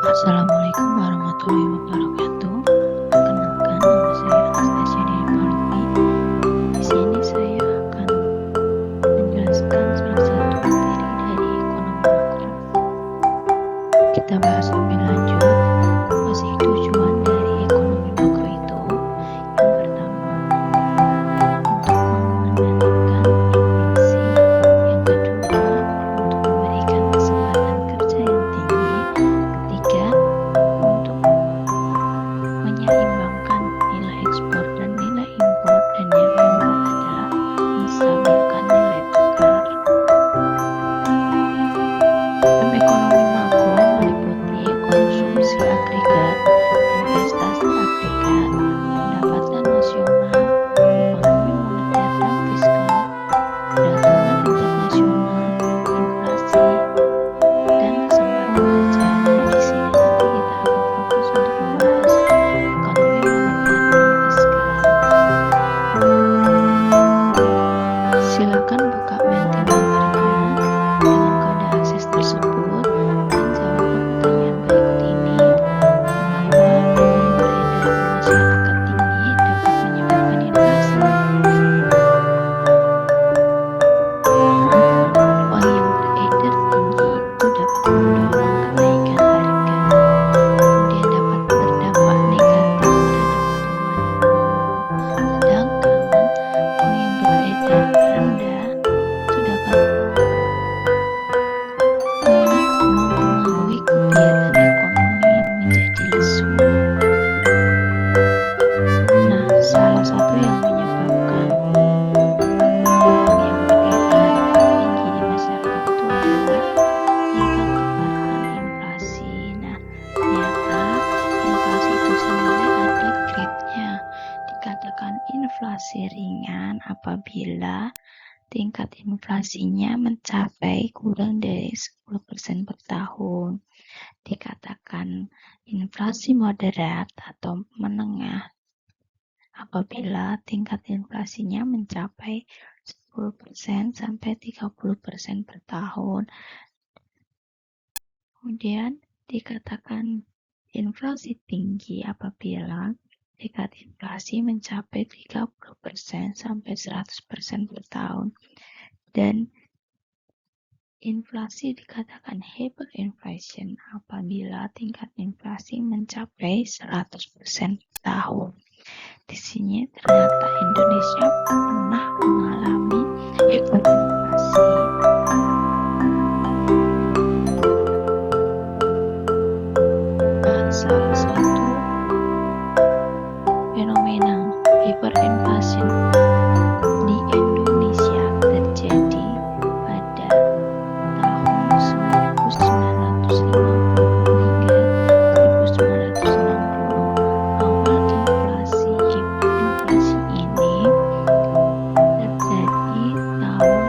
Assalamualaikum warahmatullahi wabarakatuh. Perkenalkan, nama saya Anastasia Dini Palvi. Di sini saya akan menjelaskan salah satu materi dari ekonomi makro. Kita bahas lebih lanjut. Apa sih tujuan dari ekonomi makro itu? Yang pertama, untuk mengendalikan inflasi. Yang kedua, untuk memberikan kesempatan kerja yang tinggi. Ketiga, untuk menyeimbangkan nilai ekspor dan nilai impor, dan yang keempat adalah menstabilkan nilai tukar. Dalam ekonomi makro meliputi konsumsi agregat, investasi agregat, pendapatan nasional, ekonomi moneter dan fiskal, perdagangan internasional, inflasi, dan kesempatan kerja. Nah, di sini nanti kita akan fokus untuk membahas ekonomi moneter dan fiskal. Silakan buka Mentimeternya dengan kode akses tersebut dan jawab pertanyaan berikut ini. Mengapa uang yang beredar di masyarakat tinggi dapat menyebabkan inflasi? Uang yang beredar tinggi itu dapat mendorong kenaikan harga, kemudian dapat berdampak negatif terhadap pertumbuhan ekonomi. Sedangkan uang yang beredar rendah itu dapat mempengaruhi kegiatan ekonomi menjadi lesu. Nah, salah satu yang menyebabkan uang yang beredar tinggi di masyarakat itu adalah tingkat keparahan inflasi. Nah, ternyata inflasi itu sendiri ada grade-nya. Dikatakan inflasi ringan apabila tingkat inflasinya mencapai kurang dari 10% per tahun. Dikatakan inflasi moderat atau menengah apabila tingkat inflasinya mencapai 10% sampai 30% per tahun. Kemudian dikatakan inflasi tinggi apabila tingkat inflasi mencapai 30% sampai 100% per tahun. Dan inflasi dikatakan hyperinflation apabila tingkat inflasi mencapai 100% per tahun. Di sini ternyata Indonesia pernah mengalami hyperinflasi. Salah satu fenomena hyperinflation di Indonesia terjadi pada tahun 1950 hingga 1960. Awal inflasi hyperinflasi ini terjadi tahun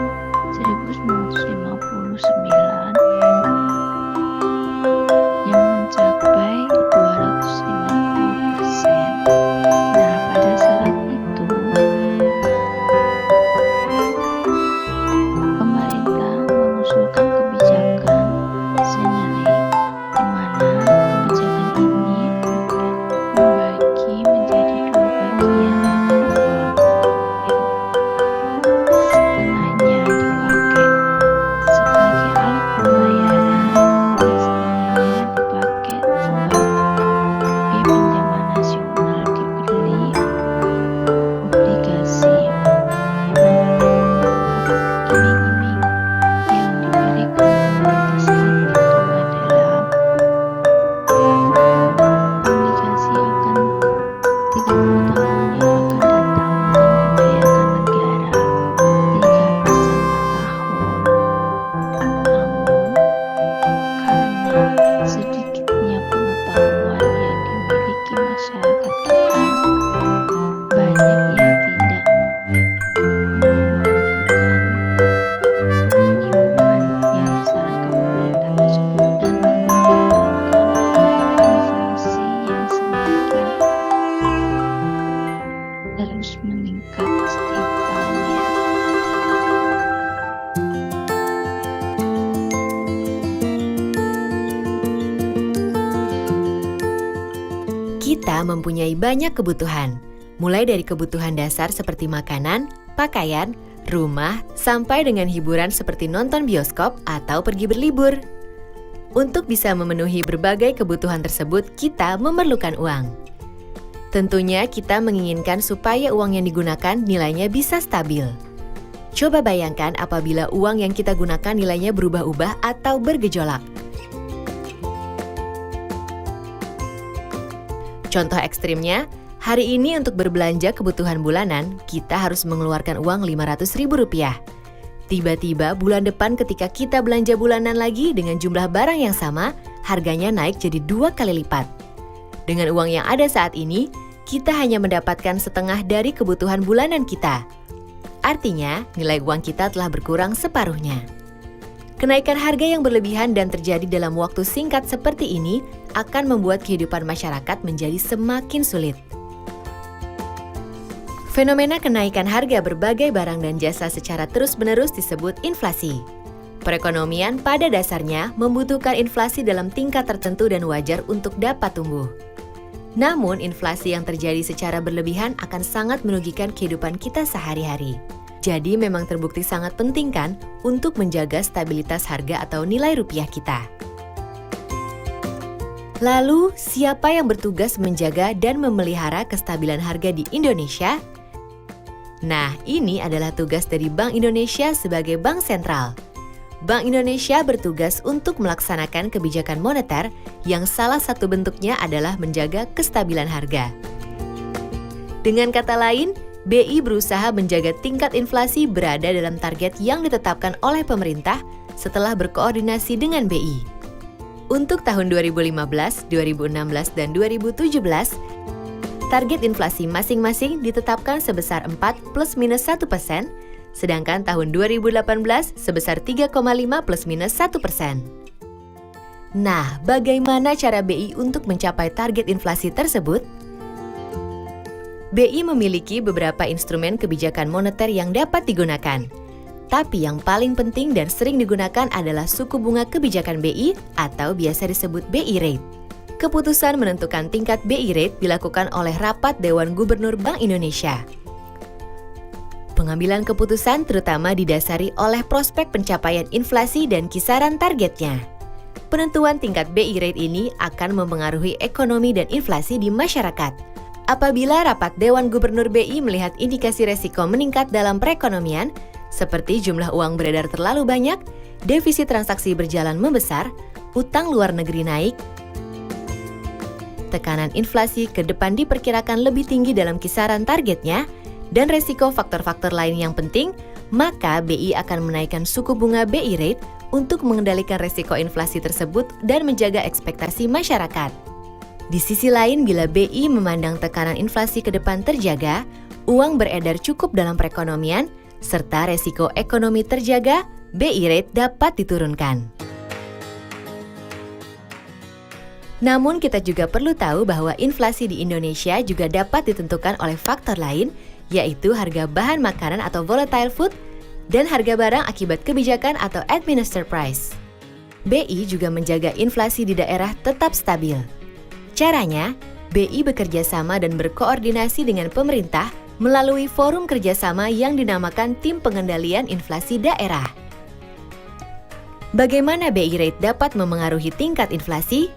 1959 yang mencapai 250%. Nah, pada saat itu pemerintah mengusulkan kebijakan Zenary, di mana kebijakan ini membagi menjadi dua bagian uang yang setengahnya dipakai sebagai alat pembayaran dan setengahnya dipakai sebagai pinjaman nasional, dibeli obligasi. Iming-iming yang diberikan pemerintah saat itu adalah obligasi akan 30 tahun yang akan datang dan membayarkan negara 3% per tahun. Namun, karena sedikitnya pengetahuan yang dimiliki masyarakat kita, banyak yang tidak melakukan imbauan yang disarankan pemerintah tersebut dan menyebabkan inflasi yang semakin terus meningkat setiap tahunnya. Kita mempunyai banyak kebutuhan, mulai dari kebutuhan dasar seperti makanan, pakaian, rumah, sampai dengan hiburan seperti nonton bioskop atau pergi berlibur. Untuk bisa memenuhi berbagai kebutuhan tersebut, kita memerlukan uang. Tentunya kita menginginkan supaya uang yang digunakan nilainya bisa stabil. Coba bayangkan apabila uang yang kita gunakan nilainya berubah-ubah atau bergejolak. Contoh ekstrimnya, hari ini untuk berbelanja kebutuhan bulanan, kita harus mengeluarkan uang Rp500.000. Tiba-tiba bulan depan ketika kita belanja bulanan lagi dengan jumlah barang yang sama, harganya naik jadi 2 kali lipat. Dengan uang yang ada saat ini, kita hanya mendapatkan setengah dari kebutuhan bulanan kita. Artinya, nilai uang kita telah berkurang separuhnya. Kenaikan harga yang berlebihan dan terjadi dalam waktu singkat seperti ini akan membuat kehidupan masyarakat menjadi semakin sulit. Fenomena kenaikan harga berbagai barang dan jasa secara terus-menerus disebut inflasi. Perekonomian pada dasarnya membutuhkan inflasi dalam tingkat tertentu dan wajar untuk dapat tumbuh. Namun, inflasi yang terjadi secara berlebihan akan sangat merugikan kehidupan kita sehari-hari. Jadi memang terbukti sangat penting kan untuk menjaga stabilitas harga atau nilai rupiah kita. Lalu, siapa yang bertugas menjaga dan memelihara kestabilan harga di Indonesia? Nah, ini adalah tugas dari Bank Indonesia sebagai bank sentral. Bank Indonesia bertugas untuk melaksanakan kebijakan moneter yang salah satu bentuknya adalah menjaga kestabilan harga. Dengan kata lain, BI berusaha menjaga tingkat inflasi berada dalam target yang ditetapkan oleh pemerintah setelah berkoordinasi dengan BI. Untuk tahun 2015, 2016, dan 2017, target inflasi masing-masing ditetapkan sebesar 4 plus minus 1%, sedangkan tahun 2018 sebesar 3,5 plus minus 1%. Nah, bagaimana cara BI untuk mencapai target inflasi tersebut? BI memiliki beberapa instrumen kebijakan moneter yang dapat digunakan. Tapi yang paling penting dan sering digunakan adalah suku bunga kebijakan BI atau biasa disebut BI Rate. Keputusan menentukan tingkat BI Rate dilakukan oleh Rapat Dewan Gubernur Bank Indonesia. Pengambilan keputusan terutama didasari oleh prospek pencapaian inflasi dan kisaran targetnya. Penentuan tingkat BI Rate ini akan mempengaruhi ekonomi dan inflasi di masyarakat. Apabila Rapat Dewan Gubernur BI melihat indikasi resiko meningkat dalam perekonomian, seperti jumlah uang beredar terlalu banyak, defisit transaksi berjalan membesar, utang luar negeri naik, tekanan inflasi ke depan diperkirakan lebih tinggi dalam kisaran targetnya, dan resiko faktor-faktor lain yang penting, maka BI akan menaikkan suku bunga BI Rate untuk mengendalikan resiko inflasi tersebut dan menjaga ekspektasi masyarakat. Di sisi lain, bila BI memandang tekanan inflasi ke depan terjaga, uang beredar cukup dalam perekonomian, serta resiko ekonomi terjaga, BI Rate dapat diturunkan. Namun kita juga perlu tahu bahwa inflasi di Indonesia juga dapat ditentukan oleh faktor lain, yaitu harga bahan makanan atau volatile food, dan harga barang akibat kebijakan atau administered price. BI juga menjaga inflasi di daerah tetap stabil. Caranya, BI bekerja sama dan berkoordinasi dengan pemerintah melalui forum kerjasama yang dinamakan Tim Pengendalian Inflasi Daerah. Bagaimana BI Rate dapat memengaruhi tingkat inflasi?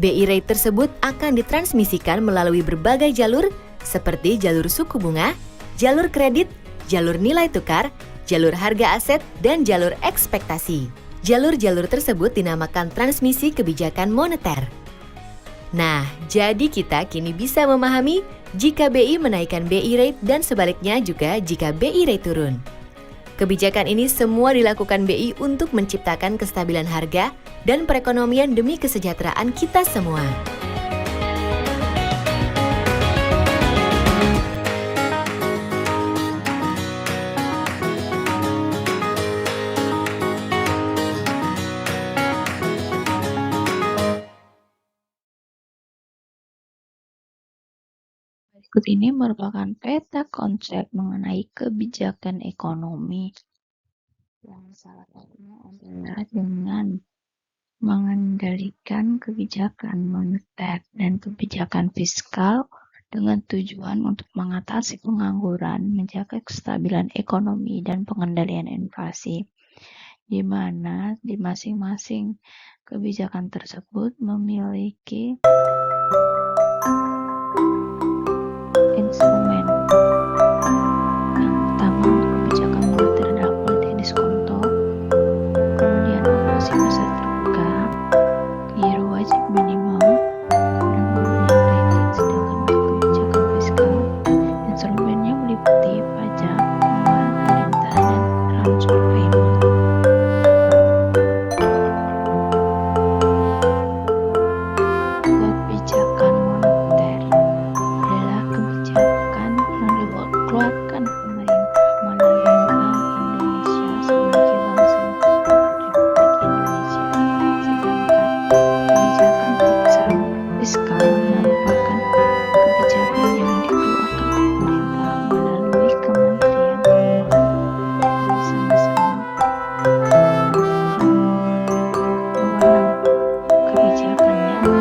BI Rate tersebut akan ditransmisikan melalui berbagai jalur seperti jalur suku bunga, jalur kredit, jalur nilai tukar, jalur harga aset, dan jalur ekspektasi. Jalur-jalur tersebut dinamakan transmisi kebijakan moneter. Nah, jadi kita kini bisa memahami jika BI menaikkan BI Rate dan sebaliknya juga jika BI Rate turun. Kebijakan ini semua dilakukan BI untuk menciptakan kestabilan harga dan perekonomian demi kesejahteraan kita semua. Berikut ini merupakan peta konsep mengenai kebijakan ekonomi yang salah satunya adalah dengan mengendalikan kebijakan moneter dan kebijakan fiskal dengan tujuan untuk mengatasi pengangguran, menjaga kestabilan ekonomi, dan pengendalian inflasi, di mana di masing-masing kebijakan tersebut memiliki instrumen. Yang pertama untuk kebijakan moneter adalah politik diskonto, kemudian operasi pasar terbuka, giro wajib minimum, dan pemberian kredit. Sedangkan untuk kebijakan fiskal, instrumennya meliputi pajak, pengeluaran pemerintah, dan transfer payment. Kebijakan moneter adalah kebijakan yang dikeluarkan pemerintah melalui Bank Indonesia sebagai bank sentral Republik Indonesia. Sedangkan kebijakan fiskal merupakan kebijakan yang dikeluarkan pemerintah melalui Kementerian Keuangan bersama-sama wewenang kebijakannya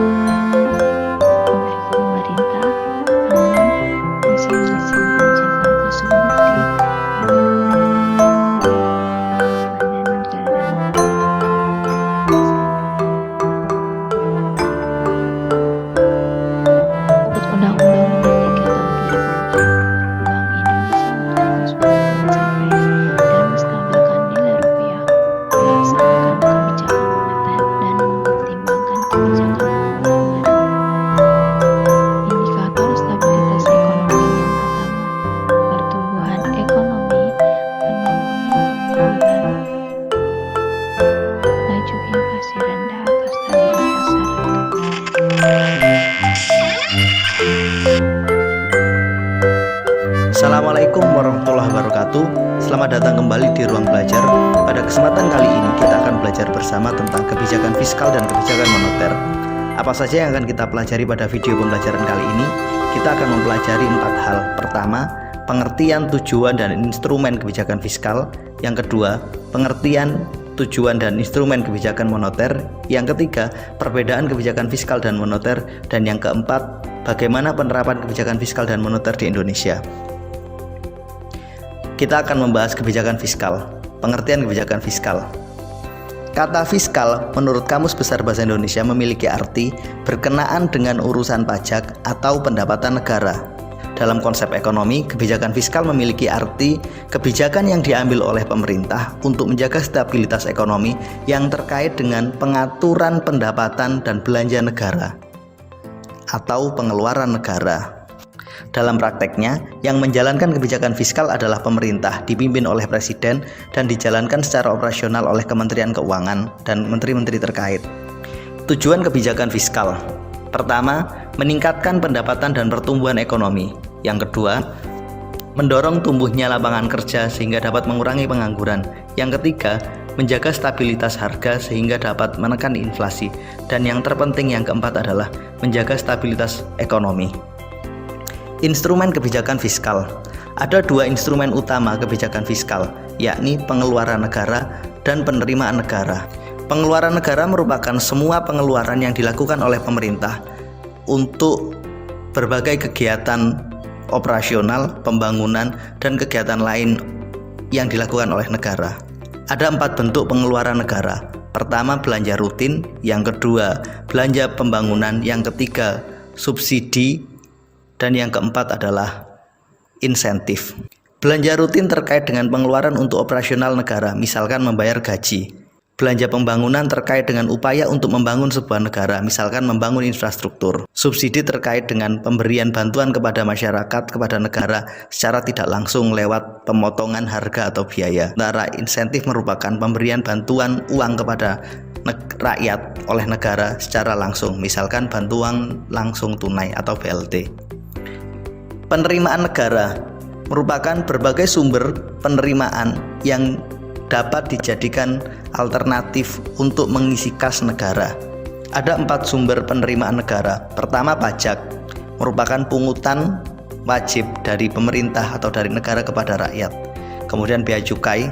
oleh pemerintah, namun masing-masing kebijakan tersebut pada negara. Menurut Undang-Undang Nomor 3 Tahun 2004, Bank Indonesia bertugas untuk mencapai dan menstabilkan nilai rupiah, melaksanakan kebijakan moneter, dan mempertimbangkan kebijakan keuangan. Indikator stabilitas ekonomi yang pertama, pertumbuhan ekonomi, pembangunan, laju inflasi rendah atau stabilitas harga. Assalamualaikum warahmatullahi wabarakatuh. Selamat datang kembali di Ruang Belajar. Pada kesempatan kali ini kita akan belajar bersama tentang kebijakan fiskal dan kebijakan moneter. Apa saja yang akan kita pelajari pada video pembelajaran kali ini? Kita akan mempelajari 4 hal. Pertama, pengertian, tujuan, dan instrumen kebijakan fiskal. Yang kedua, pengertian, tujuan, dan instrumen kebijakan moneter. Yang ketiga, perbedaan kebijakan fiskal dan moneter. Dan yang keempat, bagaimana penerapan kebijakan fiskal dan moneter di Indonesia. Kita akan membahas kebijakan fiskal. Pengertian kebijakan fiskal. Kata fiskal menurut Kamus Besar Bahasa Indonesia memiliki arti berkenaan dengan urusan pajak atau pendapatan negara. Dalam konsep ekonomi, kebijakan fiskal memiliki arti kebijakan yang diambil oleh pemerintah untuk menjaga stabilitas ekonomi yang terkait dengan pengaturan pendapatan dan belanja negara atau pengeluaran negara. Dalam prakteknya, yang menjalankan kebijakan fiskal adalah pemerintah, dipimpin oleh presiden dan dijalankan secara operasional oleh Kementerian Keuangan dan menteri-menteri terkait. Tujuan kebijakan fiskal. Pertama, meningkatkan pendapatan dan pertumbuhan ekonomi. Yang kedua, mendorong tumbuhnya lapangan kerja sehingga dapat mengurangi pengangguran. Yang ketiga, menjaga stabilitas harga sehingga dapat menekan inflasi. Dan yang terpenting yang keempat adalah menjaga stabilitas ekonomi. Instrumen kebijakan fiskal. Ada 2 instrumen utama kebijakan fiskal, yakni pengeluaran negara dan penerimaan negara. Pengeluaran negara merupakan semua pengeluaran yang dilakukan oleh pemerintah untuk berbagai kegiatan operasional, pembangunan, dan kegiatan lain yang dilakukan oleh negara. Ada 4 bentuk pengeluaran negara. Pertama, belanja rutin. Yang kedua, belanja pembangunan. Yang ketiga, subsidi. Dan yang keempat adalah insentif. Belanja rutin terkait dengan pengeluaran untuk operasional negara, misalkan membayar gaji. Belanja pembangunan terkait dengan upaya untuk membangun sebuah negara, misalkan membangun infrastruktur. Subsidi terkait dengan pemberian bantuan kepada masyarakat, kepada negara secara tidak langsung lewat pemotongan harga atau biaya. Sementara insentif merupakan pemberian bantuan uang kepada rakyat oleh negara secara langsung, misalkan bantuan langsung tunai atau BLT. Penerimaan negara merupakan berbagai sumber penerimaan yang dapat dijadikan alternatif untuk mengisi kas negara. Ada 4 sumber penerimaan negara. Pertama, pajak, merupakan pungutan wajib dari pemerintah atau dari negara kepada rakyat. Kemudian bea cukai,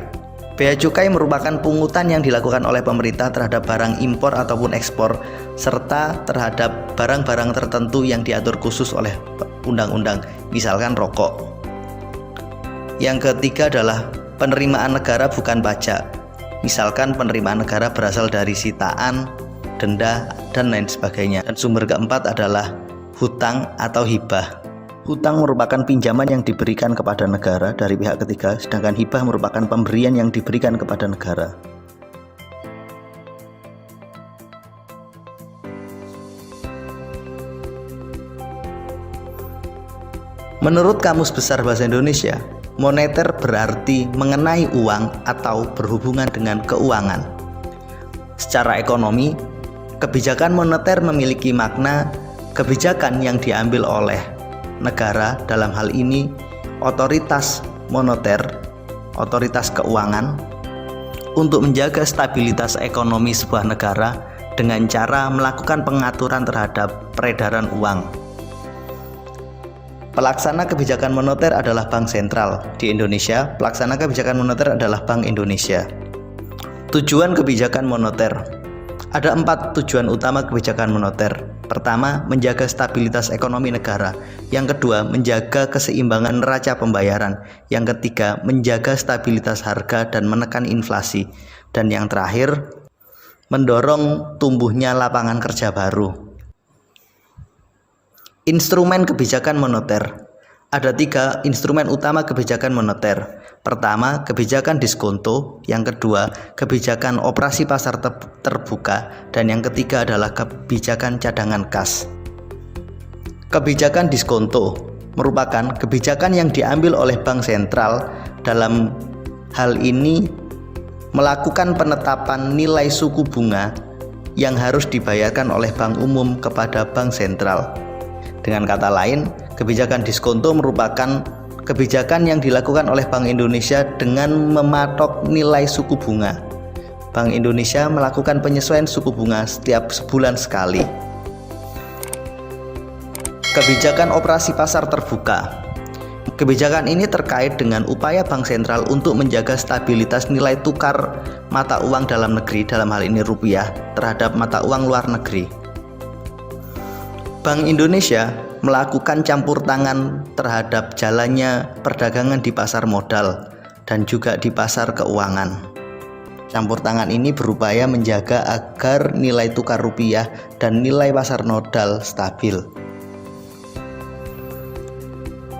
Bea cukai merupakan pungutan yang dilakukan oleh pemerintah terhadap barang impor ataupun ekspor, serta terhadap barang-barang tertentu yang diatur khusus oleh undang-undang, misalkan rokok. Yang ketiga adalah penerimaan negara bukan pajak, misalkan penerimaan negara berasal dari sitaan, denda, dan lain sebagainya. Dan sumber keempat adalah hutang atau hibah. Hutang merupakan pinjaman yang diberikan kepada negara dari pihak ketiga, sedangkan hibah merupakan pemberian yang diberikan kepada negara. Menurut Kamus Besar Bahasa Indonesia, moneter berarti mengenai uang atau berhubungan dengan keuangan. Secara ekonomi, kebijakan moneter memiliki makna kebijakan yang diambil oleh negara, dalam hal ini otoritas moneter, otoritas keuangan, untuk menjaga stabilitas ekonomi sebuah negara dengan cara melakukan pengaturan terhadap peredaran uang. Pelaksana kebijakan moneter adalah Bank Sentral. Di Indonesia, pelaksana kebijakan moneter adalah Bank Indonesia. Tujuan kebijakan moneter. Ada 4 tujuan utama kebijakan moneter. Pertama, menjaga stabilitas ekonomi negara. Yang kedua, menjaga keseimbangan neraca pembayaran. Yang ketiga, menjaga stabilitas harga dan menekan inflasi. Dan yang terakhir, mendorong tumbuhnya lapangan kerja baru. Instrumen kebijakan moneter. Ada 3 instrumen utama kebijakan moneter. Pertama, kebijakan diskonto. Yang kedua, kebijakan operasi pasar terbuka. Dan yang ketiga adalah kebijakan cadangan kas. Kebijakan diskonto merupakan kebijakan yang diambil oleh Bank Sentral, dalam hal ini melakukan penetapan nilai suku bunga yang harus dibayarkan oleh Bank Umum kepada Bank Sentral. Dengan kata lain, kebijakan diskonto merupakan kebijakan yang dilakukan oleh Bank Indonesia dengan mematok nilai suku bunga. Bank Indonesia melakukan penyesuaian suku bunga setiap sebulan sekali. Kebijakan operasi pasar terbuka. Kebijakan ini terkait dengan upaya Bank Sentral untuk menjaga stabilitas nilai tukar mata uang dalam negeri, dalam hal ini rupiah, terhadap mata uang luar negeri. Bank Indonesia melakukan campur tangan terhadap jalannya perdagangan di pasar modal dan juga di pasar keuangan. Campur tangan ini berupaya menjaga agar nilai tukar rupiah dan nilai pasar modal stabil.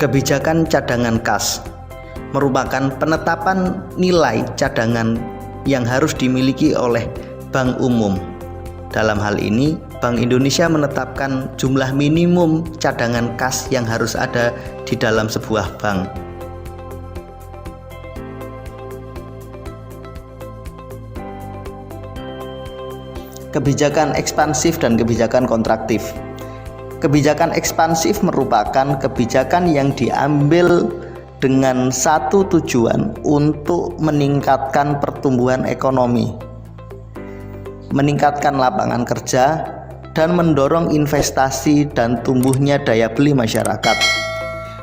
Kebijakan cadangan kas merupakan penetapan nilai cadangan yang harus dimiliki oleh Bank Umum. Dalam hal ini, Bank Indonesia menetapkan jumlah minimum cadangan kas yang harus ada di dalam sebuah bank. Kebijakan ekspansif dan kebijakan kontraktif. Kebijakan ekspansif merupakan kebijakan yang diambil dengan satu tujuan untuk meningkatkan pertumbuhan ekonomi, meningkatkan lapangan kerja, dan mendorong investasi dan tumbuhnya daya beli masyarakat.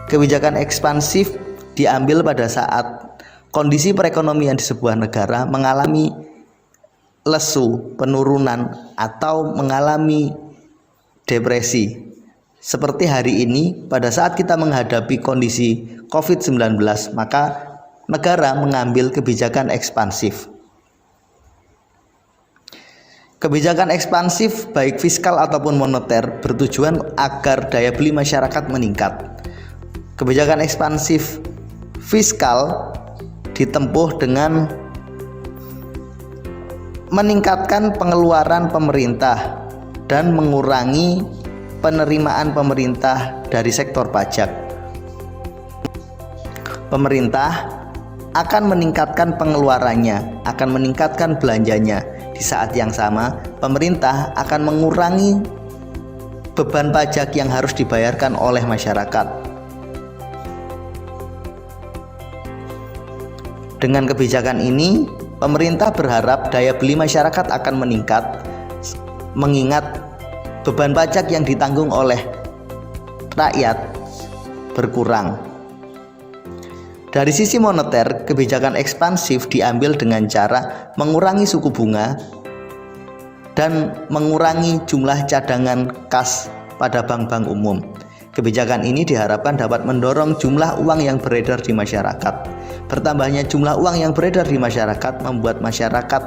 Kebijakan ekspansif diambil pada saat kondisi perekonomian di sebuah negara mengalami lesu, penurunan, atau mengalami depresi. Seperti hari ini, pada saat kita menghadapi kondisi COVID-19, maka negara mengambil kebijakan ekspansif. Kebijakan ekspansif baik fiskal ataupun moneter bertujuan agar daya beli masyarakat meningkat. Kebijakan ekspansif fiskal ditempuh dengan meningkatkan pengeluaran pemerintah dan mengurangi penerimaan pemerintah dari sektor pajak. Pemerintah akan meningkatkan pengeluarannya, akan meningkatkan belanjanya. Di saat yang sama, pemerintah akan mengurangi beban pajak yang harus dibayarkan oleh masyarakat. Dengan kebijakan ini, pemerintah berharap daya beli masyarakat akan meningkat, mengingat beban pajak yang ditanggung oleh rakyat berkurang. Dari sisi moneter, kebijakan ekspansif diambil dengan cara mengurangi suku bunga dan mengurangi jumlah cadangan kas pada bank-bank umum. Kebijakan ini diharapkan dapat mendorong jumlah uang yang beredar di masyarakat. Bertambahnya jumlah uang yang beredar di masyarakat membuat masyarakat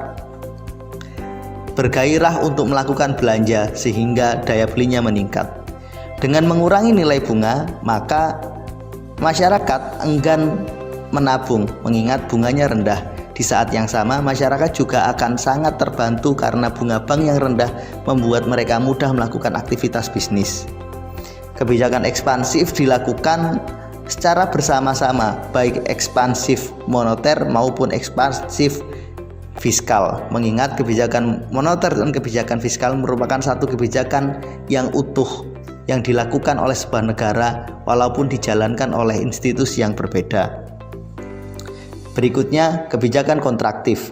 bergairah untuk melakukan belanja sehingga daya belinya meningkat. Dengan mengurangi nilai bunga, maka masyarakat enggan menabung mengingat bunganya rendah. Di saat yang sama, masyarakat juga akan sangat terbantu karena bunga bank yang rendah membuat mereka mudah melakukan aktivitas bisnis. Kebijakan ekspansif dilakukan secara bersama-sama, baik ekspansif moneter maupun ekspansif fiskal. Mengingat kebijakan moneter dan kebijakan fiskal merupakan satu kebijakan yang utuh yang dilakukan oleh sebuah negara walaupun dijalankan oleh institusi yang berbeda. Berikutnya, kebijakan kontraktif.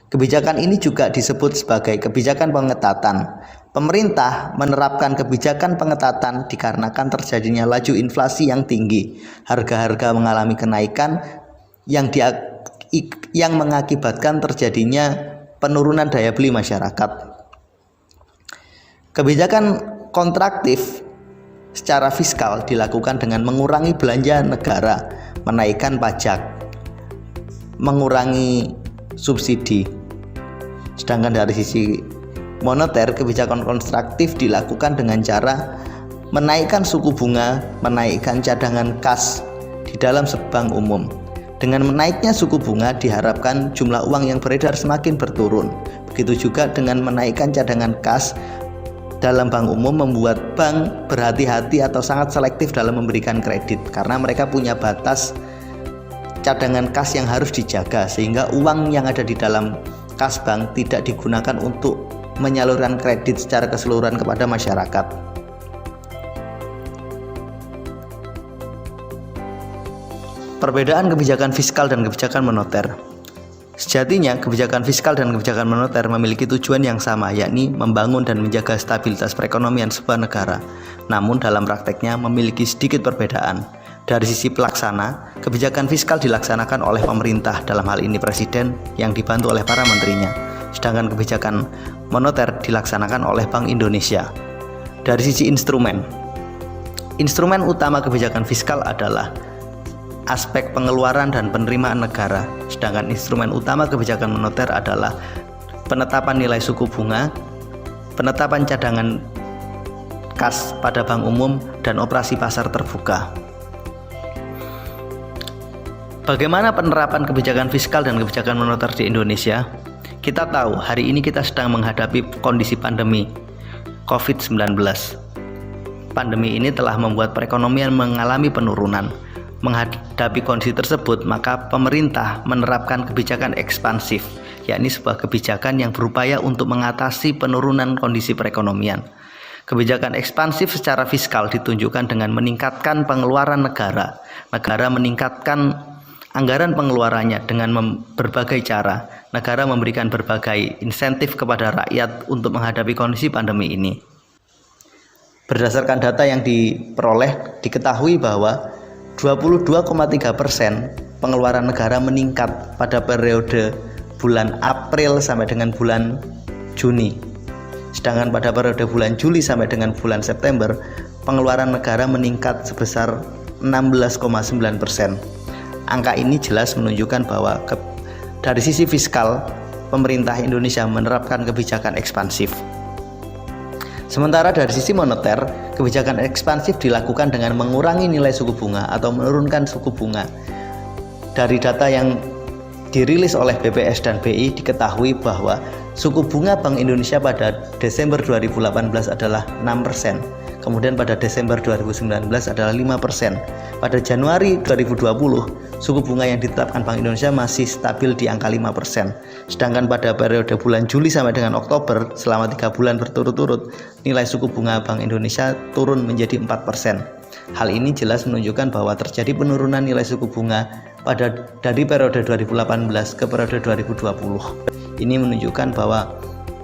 Kebijakan ini juga disebut sebagai kebijakan pengetatan. Pemerintah menerapkan kebijakan pengetatan dikarenakan terjadinya laju inflasi yang tinggi. Harga-harga mengalami kenaikan yang mengakibatkan terjadinya penurunan daya beli masyarakat. Kebijakan kontraktif secara fiskal dilakukan dengan mengurangi belanja negara, menaikkan pajak, mengurangi subsidi. Sedangkan dari sisi moneter, kebijakan konstruktif dilakukan dengan cara menaikkan suku bunga, menaikkan cadangan kas di dalam bank umum. Dengan menaiknya suku bunga diharapkan jumlah uang yang beredar semakin berturun. Begitu juga dengan menaikkan cadangan kas dalam bank umum membuat bank berhati-hati atau sangat selektif dalam memberikan kredit karena mereka punya batas cadangan kas yang harus dijaga sehingga uang yang ada di dalam kas bank tidak digunakan untuk menyalurkan kredit secara keseluruhan kepada masyarakat. Perbedaan kebijakan fiskal dan kebijakan moneter. Sejatinya, kebijakan fiskal dan kebijakan moneter memiliki tujuan yang sama, yakni membangun dan menjaga stabilitas perekonomian sebuah negara. Namun dalam prakteknya memiliki sedikit perbedaan. Dari sisi pelaksana, kebijakan fiskal dilaksanakan oleh pemerintah, dalam hal ini presiden yang dibantu oleh para menterinya. Sedangkan kebijakan moneter dilaksanakan oleh Bank Indonesia. Dari sisi instrumen utama kebijakan fiskal adalah aspek pengeluaran dan penerimaan negara. Sedangkan instrumen utama kebijakan moneter adalah penetapan nilai suku bunga, penetapan cadangan kas pada bank umum, dan operasi pasar terbuka. Bagaimana penerapan kebijakan fiskal dan kebijakan moneter di Indonesia? Kita tahu hari ini kita sedang menghadapi kondisi pandemi COVID-19. Pandemi ini telah membuat perekonomian mengalami penurunan. Menghadapi kondisi tersebut, maka pemerintah menerapkan kebijakan ekspansif, yakni sebuah kebijakan yang berupaya untuk mengatasi penurunan kondisi perekonomian. Kebijakan ekspansif secara fiskal ditunjukkan dengan meningkatkan pengeluaran negara. Negara meningkatkan anggaran pengeluarannya dengan berbagai cara. Negara memberikan berbagai insentif kepada rakyat untuk menghadapi kondisi pandemi ini. Berdasarkan data yang diperoleh, diketahui bahwa 22,3% pengeluaran negara meningkat pada periode bulan April sampai dengan bulan Juni. Sedangkan pada periode bulan Juli sampai dengan bulan September, pengeluaran negara meningkat sebesar 16,9%. Angka ini jelas menunjukkan bahwa dari sisi fiskal, pemerintah Indonesia menerapkan kebijakan ekspansif. Sementara dari sisi moneter, kebijakan ekspansif dilakukan dengan mengurangi nilai suku bunga atau menurunkan suku bunga. Dari data yang dirilis oleh BPS dan BI diketahui bahwa suku bunga Bank Indonesia pada Desember 2018 adalah 6%. Kemudian pada Desember 2019 adalah 5%. Pada Januari 2020, suku bunga yang ditetapkan Bank Indonesia masih stabil di angka 5%. Sedangkan pada periode bulan Juli sampai dengan Oktober, selama 3 bulan berturut-turut, nilai suku bunga Bank Indonesia turun menjadi 4%. Hal ini jelas menunjukkan bahwa terjadi penurunan nilai suku bunga dari periode 2018 ke periode 2020. Ini menunjukkan bahwa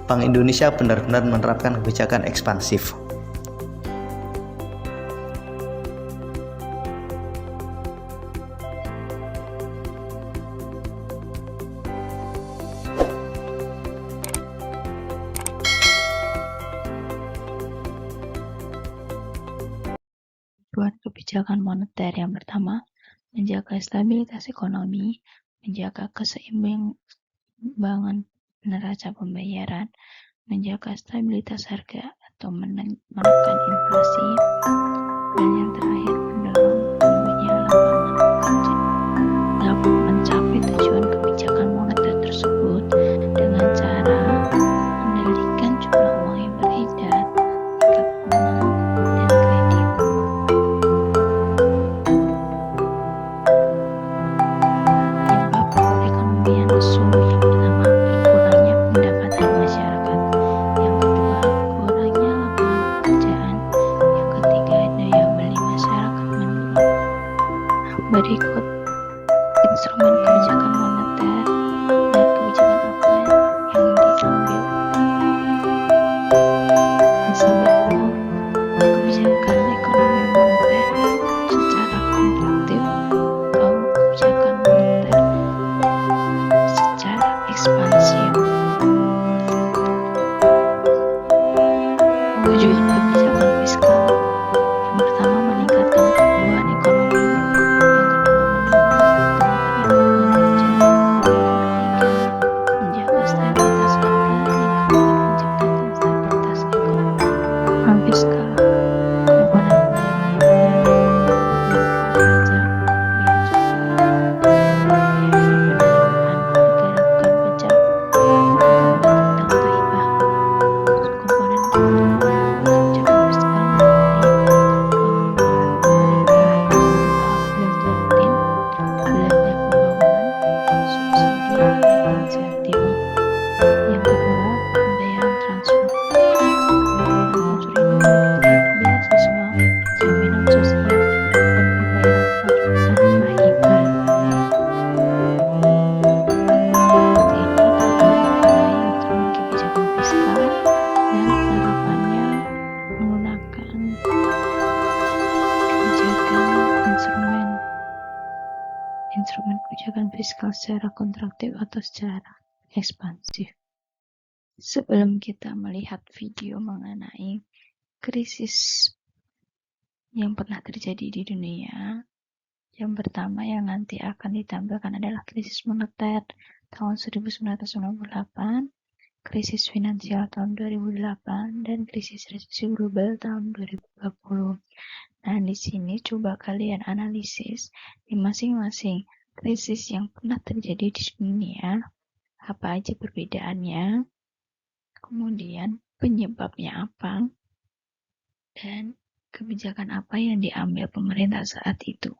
Bank Indonesia benar-benar menerapkan kebijakan ekspansif. perubahan kebijakan moneter. Yang pertama, menjaga stabilitas ekonomi, menjaga keseimbangan neraca pembayaran, menjaga stabilitas harga atau menekan inflasi, dan yang terakhir mendorong tumbuhnya lapangan kerja. Dapat mencapai tujuan kebijakan moneter tersebut dengan cara mengendalikan jumlah uang yang beredar, tingkat bunga, dan kredit. Penyebab perekonomian lesu yang pertama, berkurangnya pendapatan masyarakat. Yang kedua, kurangnya lapangan pekerjaan. Yang ketiga, daya beli masyarakat menurun. Berikut instrumen kebijakan moneter dan kebijakan apa yang diambil. Sebelum kebijakan ekonomi moneter secara kontraktif atau kebijakan moneter secara ekspansif. Tujuan kebijakan fiskal. Yang pertama, meningkatkan pertumbuhan ekonomi. Yang kedua, mendorong pertumbuhan kerja. Yang ketiga, menjaga stabilitas harga. Yang keempat, menciptakan stabilitas ekonomi. Peran fiskal, komponen pajak, bea cukai, biaya pendapatan, negara bukan pajak, tentang hibah. Komponen kebijakan fiskal meliputi pengeluaran pemerintah berupa belanja rutin, belanja pembangunan, subsidi, dan insentif. Yang kedua, pembayaran transfer. Pembayaran transfer ini meliputi beasiswa, jaminan sosial, dan pembayaran transfer tanpa hibah. Berikut ini adalah mengenai instrumen kebijakan fiskal dan penerapannya menggunakan kebijakan instrumen kebijakan fiskal secara kontraktif atau secara ekspansif. Sebelum kita melihat video mengenai krisis yang pernah terjadi di dunia, yang pertama yang nanti akan ditampilkan adalah krisis moneter tahun 1998, krisis finansial tahun 2008, dan krisis resesi global tahun 2020. Nah, di sini coba kalian analisis di masing-masing krisis yang pernah terjadi di dunia, apa aja perbedaannya, kemudian penyebabnya apa, dan kebijakan apa yang diambil pemerintah saat itu.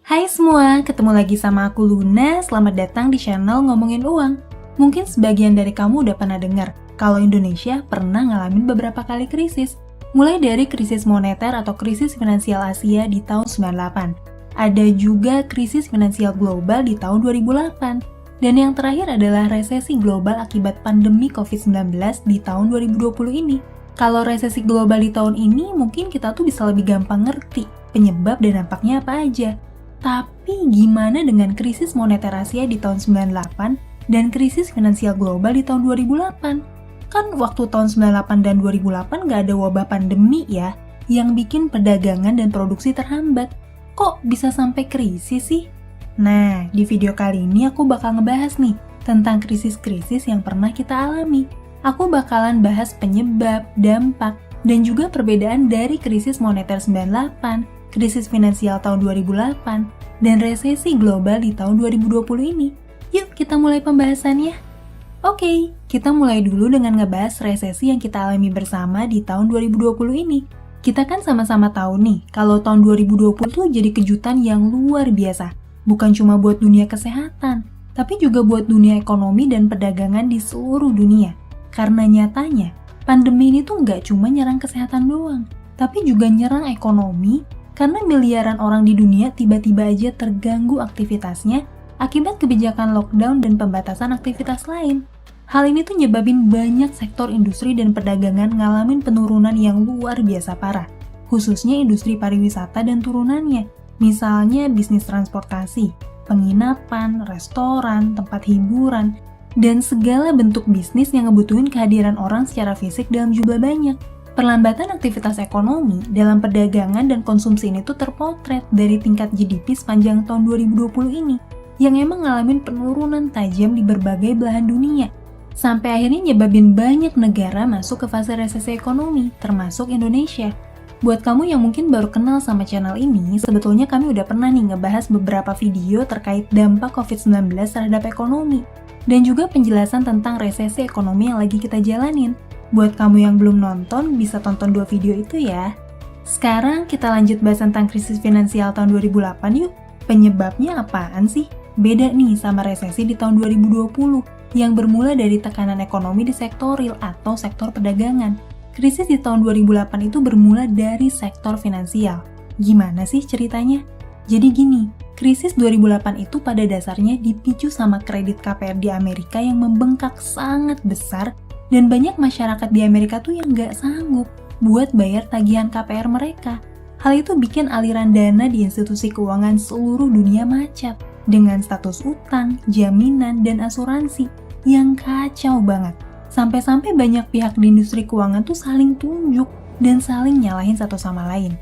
Hai semua, ketemu lagi sama aku Luna. Selamat datang di channel Ngomongin Uang. Mungkin sebagian dari kamu udah pernah dengar kalau Indonesia pernah ngalamin beberapa kali krisis. Mulai dari krisis moneter atau krisis finansial Asia di tahun 98. Ada juga krisis finansial global di tahun 2008. Dan yang terakhir adalah resesi global akibat pandemi COVID-19 di tahun 2020 ini. Kalau resesi global di tahun ini, mungkin kita tuh bisa lebih gampang ngerti penyebab dan dampaknya apa aja. Tapi gimana dengan krisis moneter Asia di tahun 98 dan krisis finansial global di tahun 2008? Kan waktu tahun 98 dan 2008 nggak ada wabah pandemi ya, yang bikin perdagangan dan produksi terhambat. Kok bisa sampai krisis sih? Nah, di video kali ini aku bakal ngebahas nih tentang krisis-krisis yang pernah kita alami. Aku bakalan bahas penyebab, dampak, dan juga perbedaan dari krisis moneter 98, krisis finansial tahun 2008, dan resesi global di tahun 2020 ini. Yuk kita mulai pembahasannya. Oke, kita mulai dulu dengan ngebahas resesi yang kita alami bersama di tahun 2020 ini. Kita kan sama-sama tahu nih, kalau tahun 2020 tuh jadi kejutan yang luar biasa. Bukan cuma buat dunia kesehatan, tapi juga buat dunia ekonomi dan perdagangan di seluruh dunia. Karena nyatanya, pandemi ini tuh nggak cuma nyerang kesehatan doang, tapi juga nyerang ekonomi, karena miliaran orang di dunia tiba-tiba aja terganggu aktivitasnya akibat kebijakan lockdown dan pembatasan aktivitas lain. Hal ini tuh nyebabin banyak sektor industri dan perdagangan ngalamin penurunan yang luar biasa parah, khususnya industri pariwisata dan turunannya, misalnya bisnis transportasi, penginapan, restoran, tempat hiburan, dan segala bentuk bisnis yang ngebutuhin kehadiran orang secara fisik dalam jumlah banyak. Perlambatan aktivitas ekonomi dalam perdagangan dan konsumsi ini tuh terpotret dari tingkat GDP sepanjang tahun 2020 ini, yang emang ngalamin penurunan tajam di berbagai belahan dunia, sampai akhirnya nyebabin banyak negara masuk ke fase resesi ekonomi, termasuk Indonesia. Buat kamu yang mungkin baru kenal sama channel ini, sebetulnya kami udah pernah nih ngebahas beberapa video terkait dampak COVID-19 terhadap ekonomi, dan juga penjelasan tentang resesi ekonomi yang lagi kita jalanin. Buat kamu yang belum nonton, bisa tonton 2 video itu ya. Sekarang kita lanjut bahas tentang krisis finansial tahun 2008 yuk. Penyebabnya apaan sih? Beda nih sama resesi di tahun 2020, yang bermula dari tekanan ekonomi di sektor real atau sektor perdagangan. Krisis di tahun 2008 itu bermula dari sektor finansial. Gimana sih ceritanya? Jadi gini, krisis 2008 itu pada dasarnya dipicu sama kredit KPR di Amerika yang membengkak sangat besar, dan banyak masyarakat di Amerika tuh yang nggak sanggup buat bayar tagihan KPR mereka. Hal itu bikin aliran dana di institusi keuangan seluruh dunia macet, dengan status utang, jaminan, dan asuransi yang kacau banget. Sampai-sampai banyak pihak di industri keuangan tuh saling tunjuk dan saling nyalahin satu sama lain.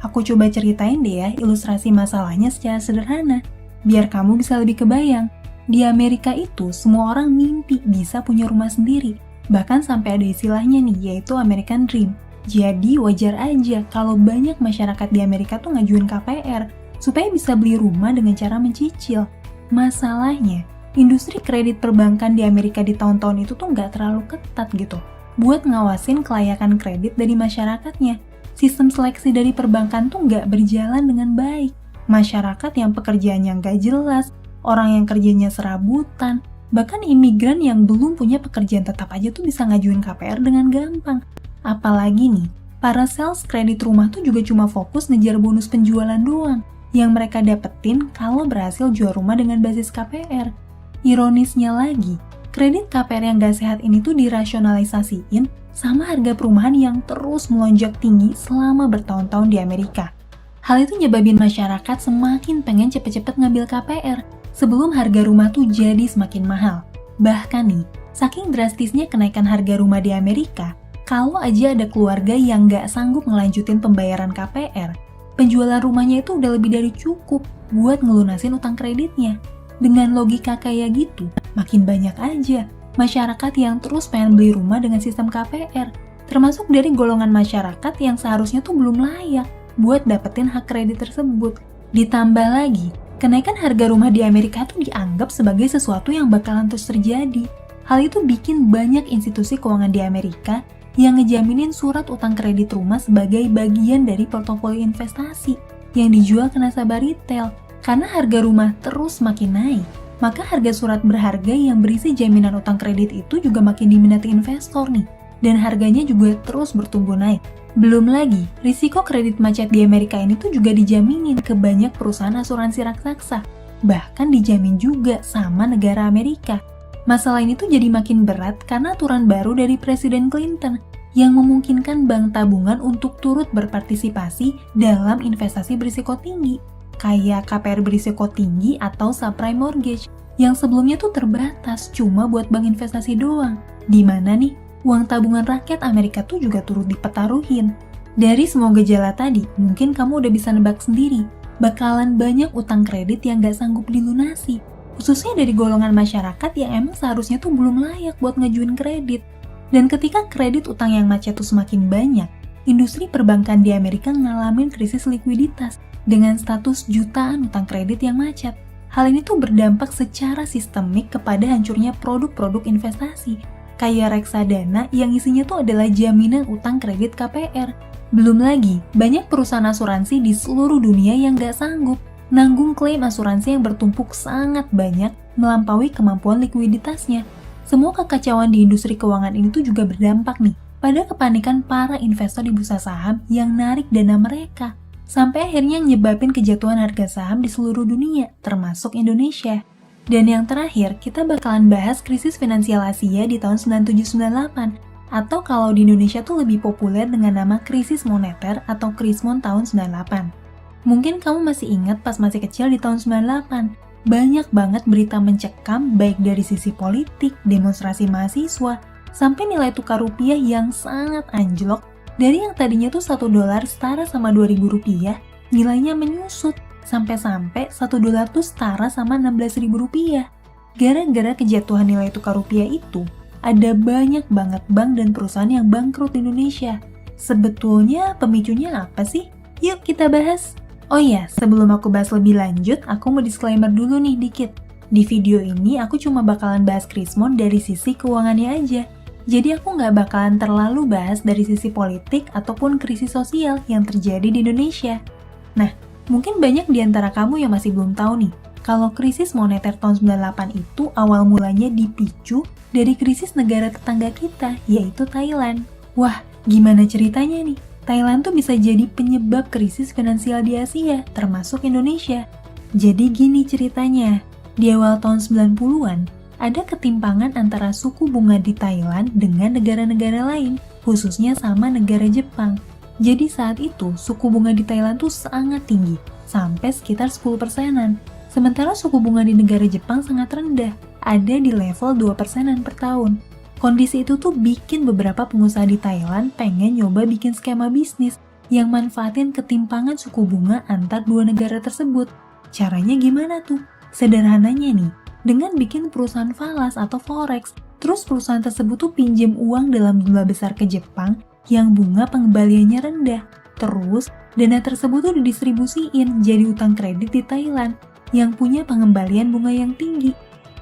Aku coba ceritain deh ya ilustrasi masalahnya secara sederhana, biar kamu bisa lebih kebayang. Di Amerika itu semua orang mimpi bisa punya rumah sendiri, bahkan sampai ada istilahnya nih, yaitu American Dream. Jadi wajar aja kalau banyak masyarakat di Amerika tuh ngajuin KPR supaya bisa beli rumah dengan cara mencicil. Masalahnya, industri kredit perbankan di Amerika di tahun-tahun itu tuh nggak terlalu ketat gitu buat ngawasin kelayakan kredit dari masyarakatnya. Sistem seleksi dari perbankan tuh nggak berjalan dengan baik. Masyarakat yang pekerjaannya nggak jelas, orang yang kerjanya serabutan, bahkan imigran yang belum punya pekerjaan tetap aja tuh bisa ngajuin KPR dengan gampang. Apalagi nih, para sales kredit rumah tuh juga cuma fokus ngejar bonus penjualan doang yang mereka dapetin kalau berhasil jual rumah dengan basis KPR. Ironisnya lagi, kredit KPR yang gak sehat ini tuh dirasionalisasiin sama harga perumahan yang terus melonjak tinggi selama bertahun-tahun di Amerika. Hal itu nyebabin masyarakat semakin pengen cepet-cepet ngambil KPR sebelum harga rumah tuh jadi semakin mahal. Bahkan nih, saking drastisnya kenaikan harga rumah di Amerika, kalau aja ada keluarga yang gak sanggup ngelanjutin pembayaran KPR, penjualan rumahnya itu udah lebih dari cukup buat ngelunasin utang kreditnya. Dengan logika kayak gitu, makin banyak aja masyarakat yang terus pengen beli rumah dengan sistem KPR, termasuk dari golongan masyarakat yang seharusnya tuh belum layak buat dapetin hak kredit tersebut. Ditambah lagi, kenaikan harga rumah di Amerika tuh dianggap sebagai sesuatu yang bakalan terus terjadi. Hal itu bikin banyak institusi keuangan di Amerika yang ngejaminin surat utang kredit rumah sebagai bagian dari portofolio investasi yang dijual ke nasabah retail. Karena harga rumah terus makin naik, maka harga surat berharga yang berisi jaminan utang kredit itu juga makin diminati investor nih, dan harganya juga terus bertumbuh naik. Belum lagi, risiko kredit macet di Amerika ini tuh juga dijaminin ke banyak perusahaan asuransi raksasa, bahkan dijamin juga sama negara Amerika. Masalah ini tuh jadi makin berat karena aturan baru dari Presiden Clinton yang memungkinkan bank tabungan untuk turut berpartisipasi dalam investasi berisiko tinggi, kayak KPR berisiko tinggi atau subprime mortgage, yang sebelumnya tuh terbatas cuma buat bank investasi doang. Dimana nih, uang tabungan rakyat Amerika tuh juga turut dipertaruhin. Dari semua gejala tadi, mungkin kamu udah bisa nebak sendiri, bakalan banyak utang kredit yang gak sanggup dilunasi, khususnya dari golongan masyarakat yang emang seharusnya tuh belum layak buat ngajuin kredit. Dan ketika kredit utang yang macet tuh semakin banyak, industri perbankan di Amerika ngalamin krisis likuiditas dengan status jutaan utang kredit yang macet. Hal ini tuh berdampak secara sistemik kepada hancurnya produk-produk investasi, kayak reksadana yang isinya tuh adalah jaminan utang kredit KPR. Belum lagi, banyak perusahaan asuransi di seluruh dunia yang gak sanggup nanggung klaim asuransi yang bertumpuk sangat banyak melampaui kemampuan likuiditasnya. Semua kekacauan di industri keuangan ini tuh juga berdampak nih pada kepanikan para investor di bursa saham yang narik dana mereka, sampai akhirnya nyebabin kejatuhan harga saham di seluruh dunia, termasuk Indonesia. Dan yang terakhir, kita bakalan bahas krisis finansial Asia di tahun 97-98, atau kalau di Indonesia tuh lebih populer dengan nama krisis moneter atau Krismon tahun 98. Mungkin kamu masih ingat pas masih kecil di tahun 98, banyak banget berita mencekam baik dari sisi politik, demonstrasi mahasiswa, sampai nilai tukar rupiah yang sangat anjlok. Dari yang tadinya tuh $1 setara sama Rp2.000, nilainya menyusut sampai-sampai $1 tuh setara sama Rp16.000. Gara-gara kejatuhan nilai tukar rupiah itu, ada banyak banget bank dan perusahaan yang bangkrut di Indonesia. Sebetulnya pemicunya apa sih? Yuk kita bahas. Oh iya, sebelum aku bahas lebih lanjut, aku mau disclaimer dulu nih dikit. Di video ini aku cuma bakalan bahas Krismon dari sisi keuangannya aja. Jadi aku nggak bakalan terlalu bahas dari sisi politik ataupun krisis sosial yang terjadi di Indonesia. Nah, mungkin banyak di antara kamu yang masih belum tahu nih, kalau krisis moneter tahun 98 itu awal mulanya dipicu dari krisis negara tetangga kita, yaitu Thailand. Wah, gimana ceritanya nih? Thailand tuh bisa jadi penyebab krisis finansial di Asia, termasuk Indonesia. Jadi gini ceritanya, di awal tahun 90-an, ada ketimpangan antara suku bunga di Thailand dengan negara-negara lain, khususnya sama negara Jepang. Jadi saat itu, suku bunga di Thailand tuh sangat tinggi, sampai sekitar 10%-an. Sementara suku bunga di negara Jepang sangat rendah, ada di level 2%-an per tahun. Kondisi itu tuh bikin beberapa pengusaha di Thailand pengen nyoba bikin skema bisnis yang manfaatin ketimpangan suku bunga antar dua negara tersebut. Caranya gimana tuh? Sederhananya nih, dengan bikin perusahaan falas atau forex, terus perusahaan tersebut tuh pinjem uang dalam jumlah besar ke Jepang yang bunga pengembaliannya rendah. Terus, dana tersebut tuh didistribusiin jadi utang kredit di Thailand yang punya pengembalian bunga yang tinggi.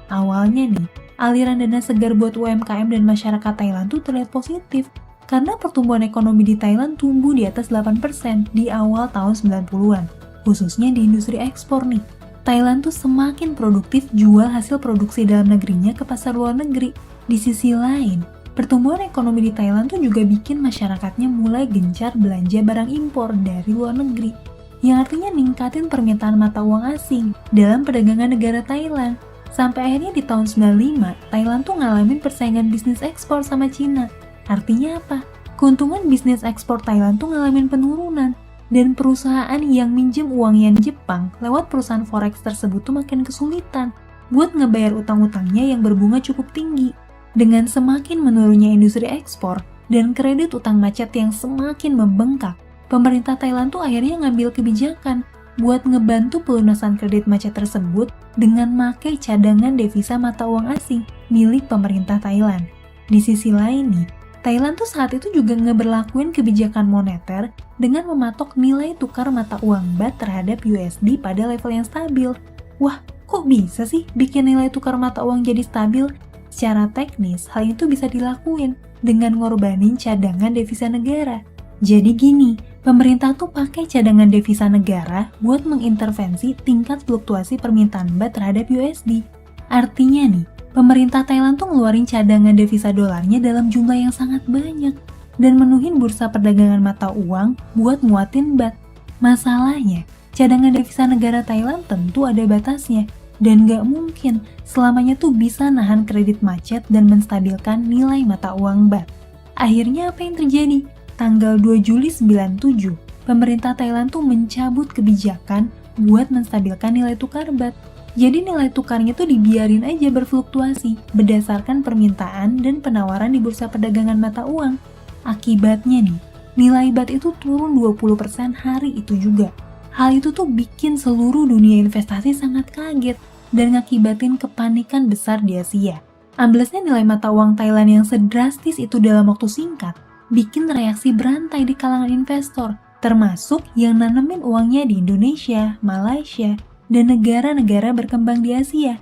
Awalnya nih, aliran dana segar buat UMKM dan masyarakat Thailand tuh terlihat positif karena pertumbuhan ekonomi di Thailand tumbuh di atas 8% di awal tahun 90-an, khususnya di industri ekspor nih. Thailand tuh semakin produktif jual hasil produksi dalam negerinya ke pasar luar negeri. Di sisi lain, pertumbuhan ekonomi di Thailand tuh juga bikin masyarakatnya mulai gencar belanja barang impor dari luar negeri, yang artinya ningkatin permintaan mata uang asing dalam perdagangan negara Thailand. Sampai akhirnya di tahun 95, Thailand tuh ngalamin persaingan bisnis ekspor sama Cina. Artinya apa? Keuntungan bisnis ekspor Thailand tuh ngalamin penurunan, dan perusahaan yang minjem uang yen Jepang lewat perusahaan forex tersebut tuh makin kesulitan buat ngebayar utang-utangnya yang berbunga cukup tinggi. Dengan semakin menurunnya industri ekspor dan kredit utang macet yang semakin membengkak, pemerintah Thailand tuh akhirnya ngambil kebijakan buat ngebantu pelunasan kredit macet tersebut dengan makai cadangan devisa mata uang asing milik pemerintah Thailand. Di sisi lain nih, Thailand tuh saat itu juga ngeberlakuin kebijakan moneter dengan mematok nilai tukar mata uang baht terhadap USD pada level yang stabil. Wah, kok bisa sih bikin nilai tukar mata uang jadi stabil? Secara teknis, hal itu bisa dilakuin dengan ngorbanin cadangan devisa negara. Jadi gini, pemerintah tuh pakai cadangan devisa negara buat mengintervensi tingkat fluktuasi permintaan baht terhadap USD. Artinya nih, pemerintah Thailand tuh ngeluarin cadangan devisa dolarnya dalam jumlah yang sangat banyak dan menuhin bursa perdagangan mata uang buat muatin baht. Masalahnya, cadangan devisa negara Thailand tentu ada batasnya dan gak mungkin selamanya tuh bisa nahan kredit macet dan menstabilkan nilai mata uang baht. Akhirnya apa yang terjadi? Tanggal 2 Juli 97, pemerintah Thailand tuh mencabut kebijakan buat menstabilkan nilai tukar baht. Jadi nilai tukarnya tuh dibiarin aja berfluktuasi berdasarkan permintaan dan penawaran di bursa perdagangan mata uang. Akibatnya nih, nilai baht itu turun 20% hari itu juga. Hal itu tuh bikin seluruh dunia investasi sangat kaget dan ngakibatin kepanikan besar di Asia. Amblesnya nilai mata uang Thailand yang sedrastis itu dalam waktu singkat bikin reaksi berantai di kalangan investor, termasuk yang nanemin uangnya di Indonesia, Malaysia, dan negara-negara berkembang di Asia.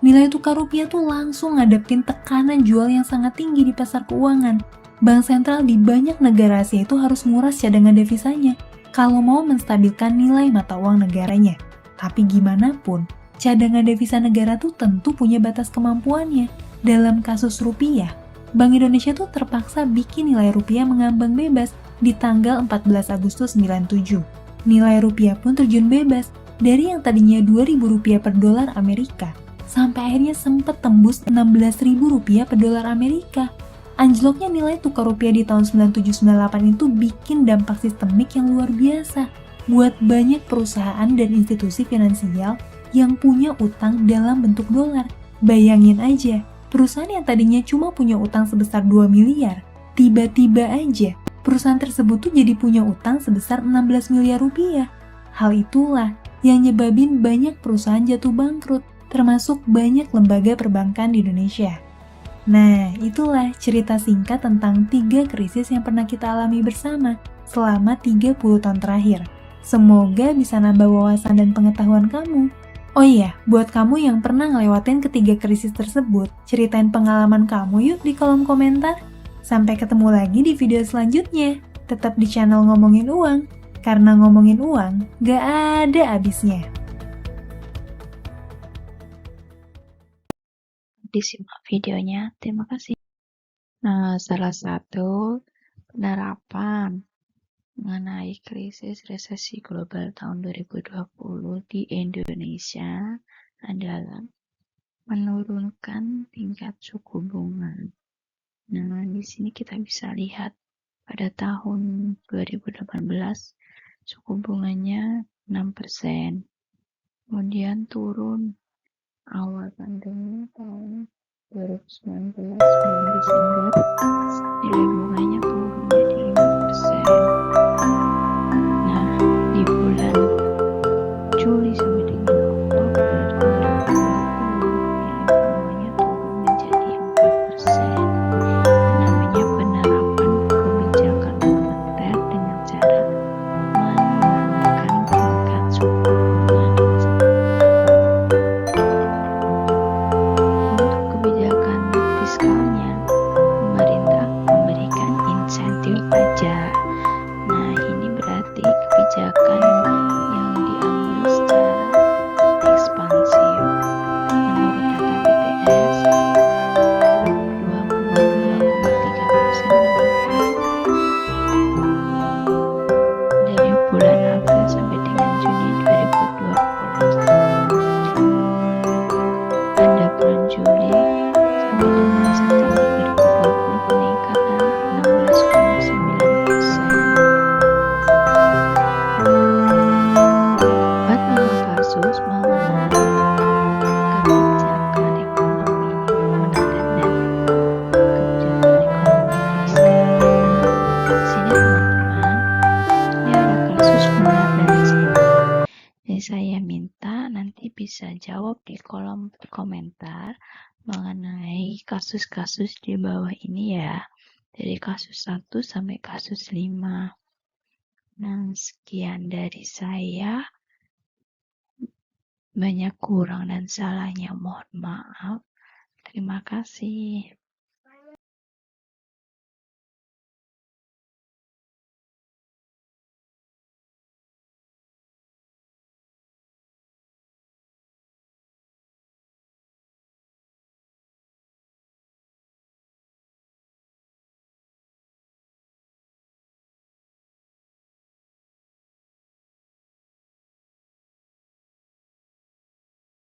Nilai tukar rupiah tuh langsung ngadepin tekanan jual yang sangat tinggi di pasar keuangan. Bank sentral di banyak negara Asia itu harus nguras cadangan devisanya kalau mau menstabilkan nilai mata uang negaranya. Tapi gimana pun, cadangan devisa negara tuh tentu punya batas kemampuannya. Dalam kasus rupiah, Bank Indonesia tuh terpaksa bikin nilai rupiah mengambang bebas di tanggal 14 Agustus 97. Nilai rupiah pun terjun bebas dari yang tadinya Rp2.000 per dolar Amerika sampai akhirnya sempat tembus Rp16.000 per dolar Amerika. Anjloknya nilai tukar rupiah di tahun 97-98 itu bikin dampak sistemik yang luar biasa buat banyak perusahaan dan institusi finansial yang punya utang dalam bentuk dolar. Bayangin aja, perusahaan yang tadinya cuma punya utang sebesar 2 miliar, tiba-tiba aja perusahaan tersebut tuh jadi punya utang sebesar 16 miliar rupiah. Hal itulah yang nyebabin banyak perusahaan jatuh bangkrut, termasuk banyak lembaga perbankan di Indonesia. Nah, itulah cerita singkat tentang 3 krisis yang pernah kita alami bersama selama 30 tahun terakhir. Semoga bisa nambah wawasan dan pengetahuan kamu. Oh iya, buat kamu yang pernah ngelewatin ketiga krisis tersebut, ceritain pengalaman kamu yuk di kolom komentar. Sampai ketemu lagi di video selanjutnya. Tetap di channel Ngomongin Uang, karena ngomongin uang gak ada habisnya. Disimak videonya. Terima kasih. Nah, salah satu penerapan mengenai krisis resesi global tahun 2020 di Indonesia adalah menurunkan tingkat suku bunga. Nah, di sini kita bisa lihat pada tahun 2018 suku bunganya 6%. Kemudian turun awal pandemi tahun 2019 bulan Desember, nilai bunganya turun jadi 5%. Nah, di bulan Juli sampai dengan Oktober 2020, nilai bunganya turun menjadi 4%. Namanya penerapan kebijakan moneter dengan cara menurunkan tingkat suku bunga. Untuk kebijakan fiskalnya, pemerintah memberikan insentif pajak. Nah, ini berarti kebijakan yang diambil secara ekspansif. Menurut data BPS, 22,3% meningkat dari bulan April sampai dengan Juni 2020. Pada bulan Juli sampai dengan September 2020 peningkatan 16,9%. 45 kasus mengenai kebijakan ekonomi moneter dan kebijakan ekonomi fiskal. Nah, di sini teman-teman, ini ada kasus mulai dari sini. Jadi saya minta nanti bisa jawab di kolom komentar mengenai kasus-kasus di bawah ini ya. Dari kasus 1 sampai kasus 5. Nah, sekian dari saya. Banyak kurang dan salahnya mohon maaf. Terima kasih.